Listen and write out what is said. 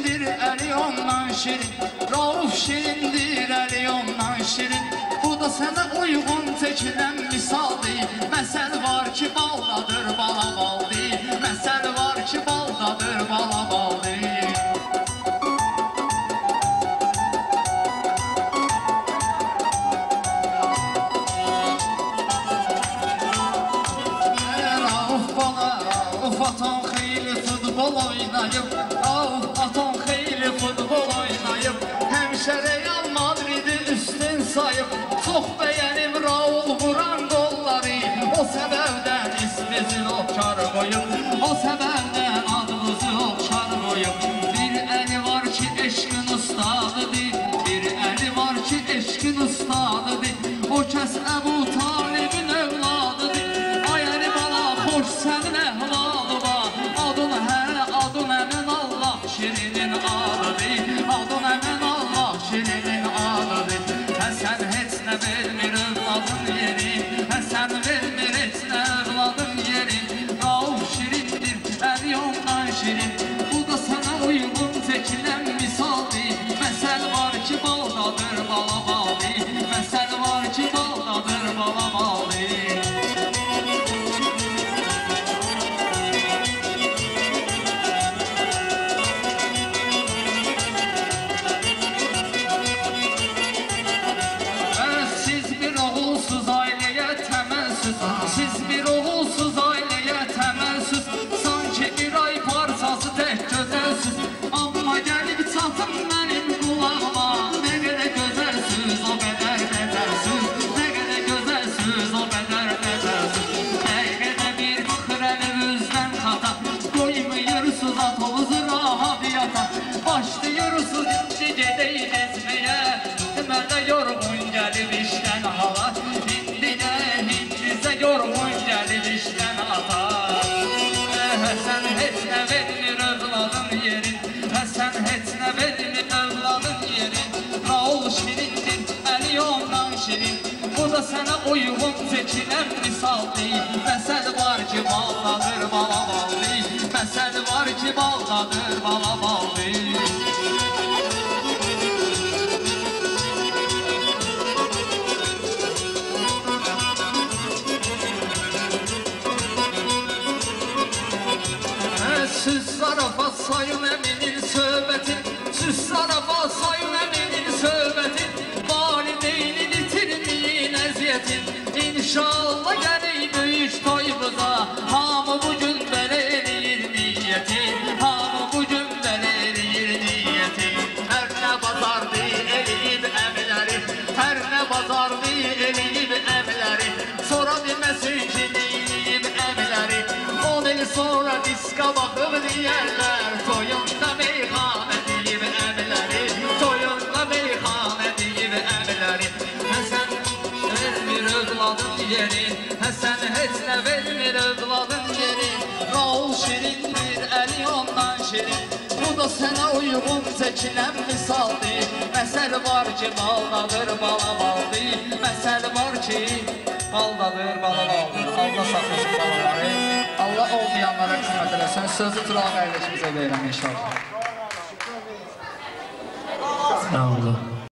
şirindir, əli ondan şirin. Rauf şirindir, əli ondan şirin. Bu da sənə uyğun çəkilən misaldır. Məsəl var ki, baldadır, bala baldır. Məsəl var ki, baldadır, bala baldır. Atan xeyli futbol oynayıb, atan xeyli futbol oynayıb. Həmişə Real Madridi üstün sayıb. Çox bəyənib Raul vuran qolları. O səbəbdən ismimizi okşar qoyub, o səbəbdən adımızı okşar qoyub. Bir əli var ki, eşqin ustadıdır, bir əli var ki, eşqin ustadıdır. O kəs Əbu Talibin övladıdır. Ay əli bala, xoş sənin əhvalıva. Adın əmən Allah şirinin adıdır. Adın əmən Allah şirinin adıdır. Həsən heç nə vermir övladın yeri, Həsən vermir heç nə övladın yeri. Rauf şirindir, əli ondan şirin. Bu da sənə uyğun çəkilən misaldır. Məsəl var ki, baldadır, bala baldır. Məsəl var ki, baldadır, bala baldır. Siz bir oğulsuz ailəyə təməlsiz, sanki bir ay parçası tək gözəlsiz. Amma gəlib çatın mənim qulağıma, nə qədər gözəlsiz, o qədər nəzərsiz. Nə qədər gözəlsiz, o qədər nəzərsiz. Həqiqətə bir baxır əlinizdən xata, qoymuyorsunuz atomuzu rahat yata. Başlayırsınız indi gedək ezməyə, mənə yorğun gəlib işdən hala. Yorğun gəlib işdən ata. Həsən heç nə vermir övladın yerin, Həsən heç nə vermir övladın yerin. Raul şirindir, əli ondan şirin. Bu da sənə uyğun çəkilən misaldır. Məsəl var ki, baldadır, bala baldır. Məsəl var ki, baldadır, bala baldır. Süz zarafat sayın əminin söhbətin, süz zarafat sayın əminin söhbətin. Valideynin itirməyin əziyyətin, İnşallah gələk böyük toyumuza. Hamı bugün belə eləyir niyyətin, hamı bugün belə eləyir niyyətin. Hər nə bazardı eləyib əmləri, hər nə bazardı eləyib əmləri. Sonra deməsin ki, eləyib əmləri. 10 il sonra diska baxıb deyərlər, toyunda meyxanə deyib əmləri, toyunda meyxanə deyib əmləri. Həsən vermir övladın yeri, Həsən heç nə vermir övladın yeri. Raul şirindir, əli ondan şirin. Bu da sənə uyğun çəkilən misaldır. Məsəl var ki, baldadır, bala baldır. Məsəl var ki, baldadır, bala baldır. Allah saxlasın balaları. Allah olmayanlara qismət eləsin. Sözü Turağı əyləşimizə verirəm inşallah. Sağ olun.